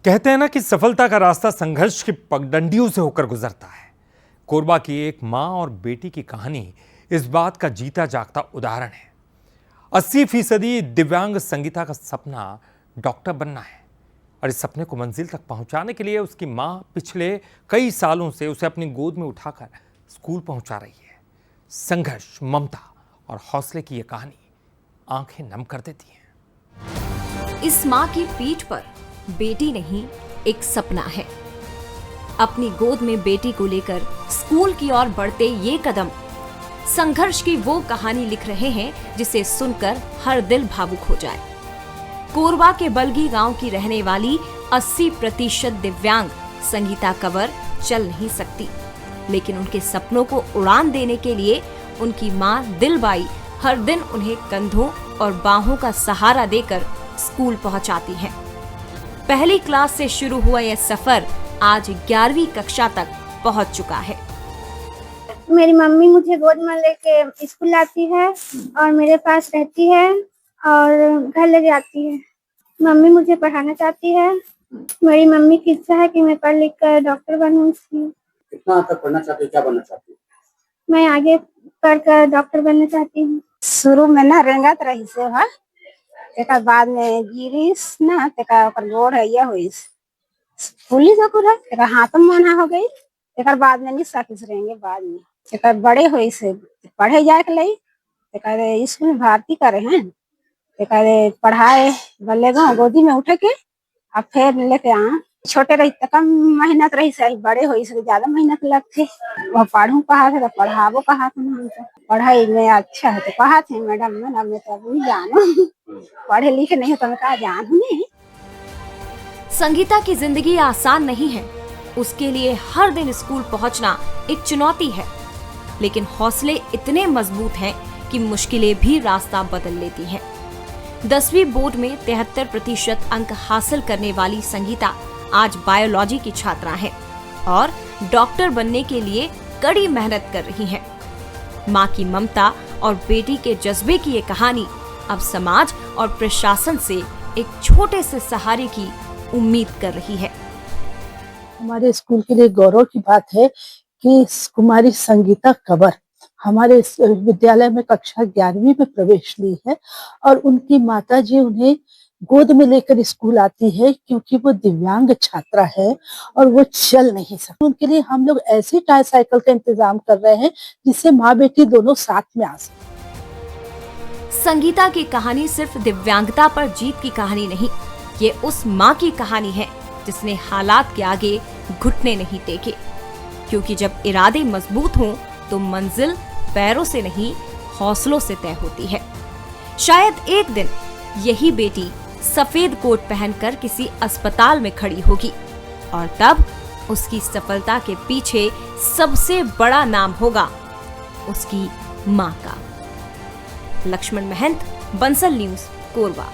कहते हैं ना कि सफलता का रास्ता संघर्ष की पगडंडियों से होकर गुजरता है। कोरबा की एक मां और बेटी की कहानी इस बात का जीता जागता उदाहरण है। 80% दिव्यांग संगीता का सपना डॉक्टर बनना है और इस सपने को मंजिल तक पहुंचाने के लिए उसकी मां पिछले कई सालों से उसे अपनी गोद में उठाकर स्कूल पहुंचा रही है। संघर्ष, ममता और हौसले की यह कहानी आंखें नम कर देती है। इस मां की पीठ पर बेटी नहीं, एक सपना है। अपनी गोद में बेटी को लेकर स्कूल की ओर बढ़ते ये कदम संघर्ष की वो कहानी लिख रहे हैं जिसे सुनकर हर दिल भावुक हो जाए। कोरबा के बलगी गांव की रहने वाली 80% दिव्यांग संगीता कंवर चल नहीं सकती, लेकिन उनके सपनों को उड़ान देने के लिए उनकी मां दिलबाई हर दिन उन्हें कंधों और बाहों का सहारा देकर स्कूल पहुंचाती हैं। पहली क्लास से शुरू हुआ यह सफर आज 11वीं कक्षा तक पहुंच चुका है। मेरी मम्मी मुझे गोद में लेके स्कूल लाती है और मेरे पास रहती है और घर ले जाती है। मम्मी मुझे पढ़ाना चाहती है। मेरी मम्मी की इच्छा है कि मैं पढ़ लिख कर डॉक्टर बनूं। कितना तक पढ़ना चाहती हो, क्या बनना चाहती हो? मैं आगे पढ़कर डॉक्टर बनना चाहती हूँ। शुरू में ना रेंगत रही से है, तेकर बाद में गिरीस ना तेकर ओकर गोड़ है ये होइस फूली जकुर है, तेकर हाथ में मना हो गई। तेकर बाद में नहीं सकिस रहेंगे। बाद में तेकर बड़े होइस पढ़े जाए के लिए तेकर स्कूल में भर्ती करे हैं। तेकर पढ़ाए बल्ले गाँव गोदी में उठे के अब फिर लेके आ। छोटे रही तो कम मेहनत रही से, बड़े होई से ज्यादा मेहनत लगती। वह पढ़ूं कहा थे तो पढ़ावो कहा थे। पढ़ाई में अच्छा है तो कहा थे मैडम मैं तो अभी जानो, पढ़े लिखे नहीं हो तो मैं कहा जानू नहीं। संगीता की जिंदगी आसान नहीं है। उसके लिए हर दिन स्कूल पहुंचना एक चुनौती है, लेकिन हौसले इतने मजबूत हैं कि मुश्किलें भी रास्ता बदल लेती हैं। 10वीं बोर्ड में 73% अंक हासिल करने वाली संगीता आज बायोलॉजी की छात्रा है और डॉक्टर बनने के लिए कड़ी मेहनत कर रही हैं। मां की ममता और बेटी के जज्बे की ये कहानी अब समाज और प्रशासन से एक छोटे से सहारे की उम्मीद कर रही है। हमारे स्कूल के लिए गौरव की बात है कि कुमारी संगीता कंवर हमारे विद्यालय में कक्षा 11वीं में प्रवेश ली है और उनकी माताजी उन्हें गोद में लेकर स्कूल आती है क्योंकि वो दिव्यांग छात्रा है और वो चल नहीं सकती। उनके लिए हम लोग ऐसी ट्राईसाइकिल का इंतजाम कर रहे हैं जिससे माँ बेटी दोनों साथ में आ सके। संगीता की कहानी सिर्फ दिव्यांगता पर जीत की कहानी नहीं, ये उस माँ की कहानी है जिसने हालात के आगे घुटने नहीं टेके, क्योंकि जब इरादे मजबूत हों तो मंजिल पैरों से नहीं हौसलों से तय होती है। शायद एक दिन यही बेटी सफेद कोट पहनकर किसी अस्पताल में खड़ी होगी और तब उसकी सफलता के पीछे सबसे बड़ा नाम होगा उसकी मां का। लक्ष्मण महंत, बंसल न्यूज, कोरबा।